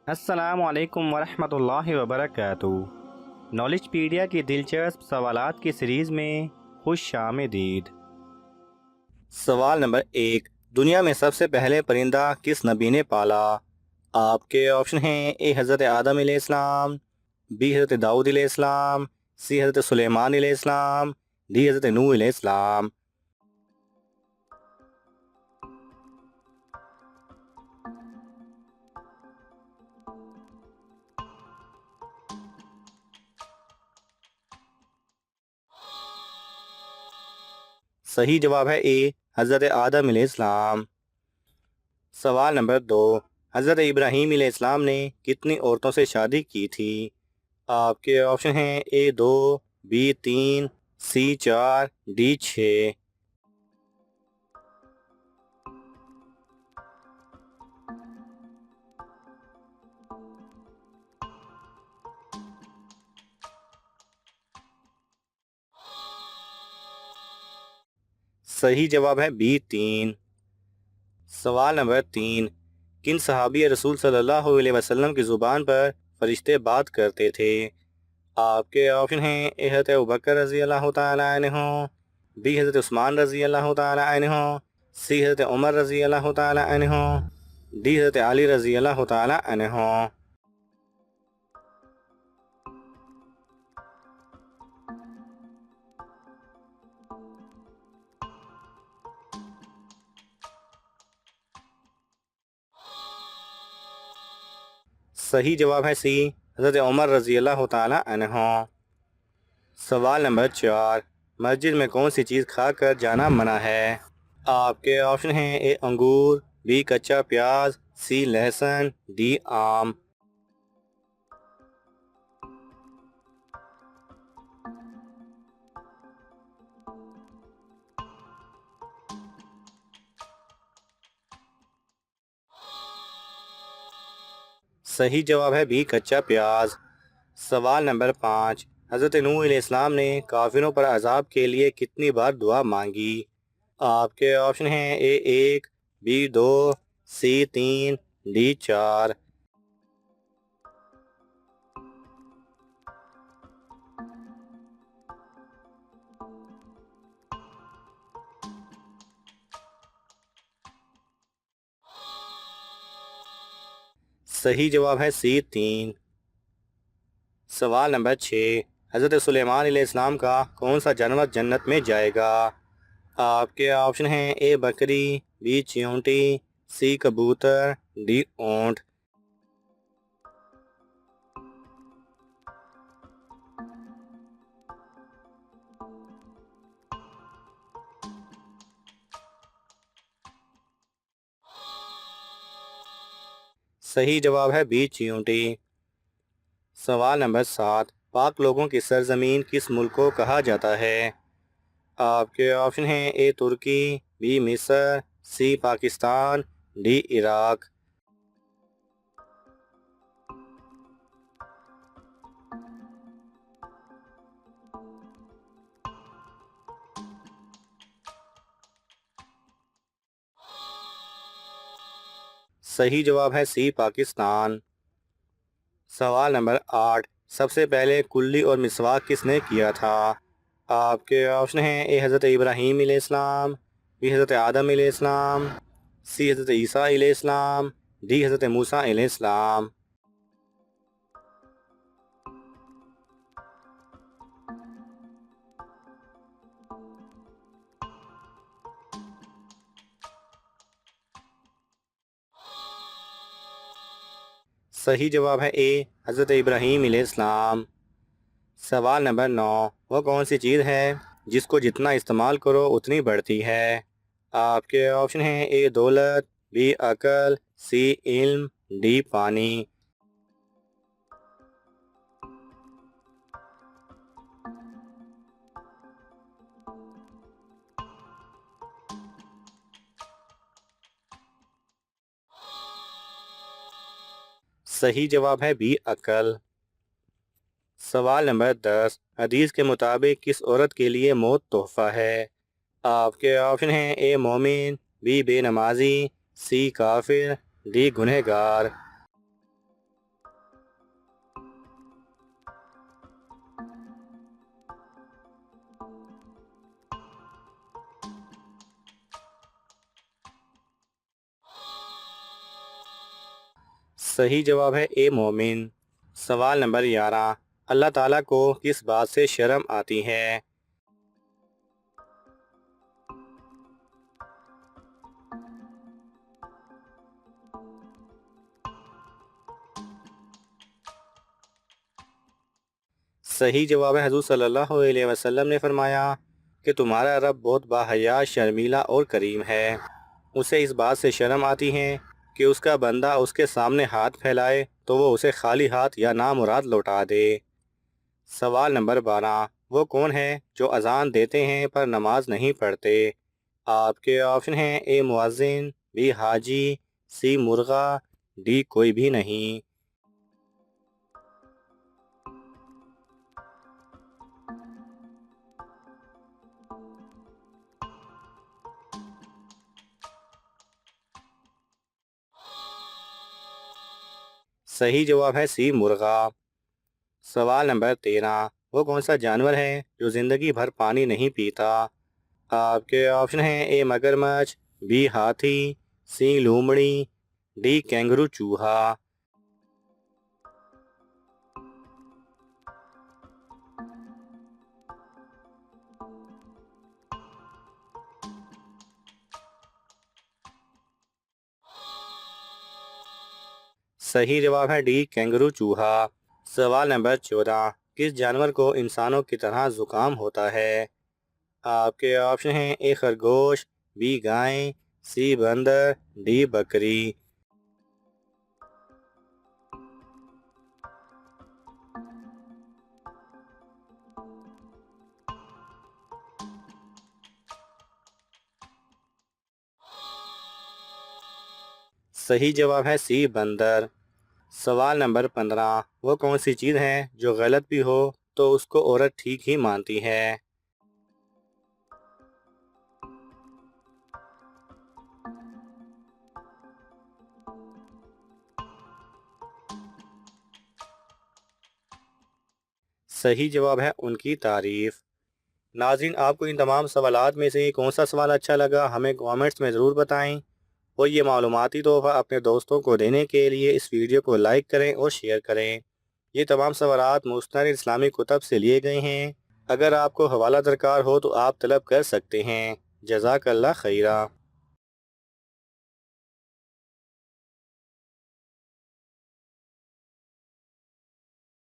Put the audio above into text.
السلام علیکم ورحمۃ اللہ وبرکاتہ۔ نالج پیڈیا کی دلچسپ سوالات کی سیریز میں خوش آمدید۔ سوال نمبر 1، دنیا میں سب سے پہلے پرندہ کس نبی نے پالا؟ آپ کے آپشن ہیں: اے حضرت آدم علیہ السلام، بی حضرت داؤد علیہ السلام، سی حضرت سلیمان علیہ السلام، ڈی حضرت نوح علیہ السلام۔ صحیح جواب ہے اے حضرت آدم علیہ السلام۔ سوال نمبر 2، حضرت ابراہیم علیہ السلام نے کتنی عورتوں سے شادی کی تھی؟ آپ کے آپشن ہیں: اے 2، بی 3، سی 4، ڈی 6۔ صحیح جواب ہے بی 3۔ سوال نمبر 3، کن صحابی رسول صلی اللہ علیہ وسلم کی زبان پر فرشتے بات کرتے تھے؟ آپ کے آپشن ہیں: اے حضرت ابوبکر رضی اللہ تعالیٰ عنہ، بی حضرت عثمان رضی اللہ تعالیٰ عنہ، سی حضرت عمر رضی اللہ تعالیٰ عنہ، ڈی حضرت علی رضی اللہ تعالیٰ عنہ۔ صحیح جواب ہے سی حضرت عمر رضی اللہ تعالیٰ عنہ۔ سوال نمبر 4، مسجد میں کون سی چیز کھا کر جانا منع ہے؟ آپ کے آپشن ہیں: اے انگور، بی کچا پیاز، سی لہسن، ڈی آم۔ صحیح جواب ہے بی کچا پیاز۔ سوال نمبر 5، حضرت نوح علیہ السلام نے کافروں پر عذاب کے لیے کتنی بار دعا مانگی؟ آپ کے آپشن ہیں: اے 1، بی 2، سی 3، ڈی 4۔ صحیح جواب ہے سی 3۔ سوال نمبر 6، حضرت سلیمان علیہ السلام کا کون سا جانور جنت میں جائے گا؟ آپ کے آپشن ہیں: اے بکری، بی چیونٹی، سی کبوتر، ڈی اونٹ۔ صحیح جواب ہے بی چیونٹی۔ سوال نمبر 7، پاک لوگوں کی سرزمین کس ملک کو کہا جاتا ہے؟ آپ کے آپشن ہیں: اے ترکی، بی مصر، سی پاکستان، ڈی عراق۔ صحیح جواب ہے سی پاکستان۔ سوال نمبر 8، سب سے پہلے کلی اور مسواک کس نے کیا تھا؟ آپ کے آپشن ہیں: اے حضرت ابراہیم علیہ السلام، بی حضرت آدم علیہ السلام، سی حضرت عیسیٰ علیہ السلام، ڈی حضرت موسیٰ علیہ السلام۔ صحیح جواب ہے اے حضرت ابراہیم علیہ السلام۔ سوال نمبر 9، وہ کون سی چیز ہے جس کو جتنا استعمال کرو اتنی بڑھتی ہے؟ آپ کے آپشن ہیں: اے دولت، بی عقل، سی علم، ڈی پانی۔ صحیح جواب ہے بی عقل۔ سوال نمبر 10، حدیث کے مطابق کس عورت کے لیے موت تحفہ ہے؟ آپ کے آپشن ہیں: اے مومن، بی بے نمازی، سی کافر، ڈی گنہگار۔ صحیح جواب ہے اے مومن۔ سوال نمبر 11، اللہ تعالیٰ کو کس بات سے شرم آتی ہے؟ صحیح جواب ہے حضور صلی اللہ علیہ وسلم نے فرمایا کہ تمہارا رب بہت باحیا، شرمیلا اور کریم ہے۔ اسے اس بات سے شرم آتی ہے کہ اس کا بندہ اس کے سامنے ہاتھ پھیلائے تو وہ اسے خالی ہاتھ یا نامراد لوٹا دے۔ سوال نمبر 12، وہ کون ہے جو اذان دیتے ہیں پر نماز نہیں پڑھتے؟ آپ کے آپشن ہیں اے مؤذن، بی حاجی، سی مرغا، ڈی کوئی بھی نہیں۔ صحیح جواب ہے سی مرغا۔ سوال نمبر 13، وہ کون سا جانور ہے جو زندگی بھر پانی نہیں پیتا؟ آپ کے آپشن ہیں اے مگرمچھ، بی ہاتھی، سی لومڑی، ڈی کینگرو چوہا۔ صحیح جواب ہے ڈی کینگرو چوہا۔ سوال نمبر 14، کس جانور کو انسانوں کی طرح زکام ہوتا ہے؟ آپ کے آپشن ہیں اے خرگوش، بی گائیں، سی بندر، ڈی بکری۔ صحیح جواب ہے سی بندر۔ سوال نمبر 15، وہ کون سی چیز ہے جو غلط بھی ہو تو اس کو عورت ٹھیک ہی مانتی ہے؟ صحیح جواب ہے ان کی تعریف۔ ناظرین، آپ کو ان تمام سوالات میں سے کون سا سوال اچھا لگا ہمیں کامنٹس میں ضرور بتائیں، اور یہ معلوماتی تحفہ اپنے دوستوں کو دینے کے لیے اس ویڈیو کو لائک کریں اور شیئر کریں۔ یہ تمام سوالات مستند اسلامی کتب سے لیے گئے ہیں۔ اگر آپ کو حوالہ درکار ہو تو آپ طلب کر سکتے ہیں۔ جزاک اللہ خیرہ۔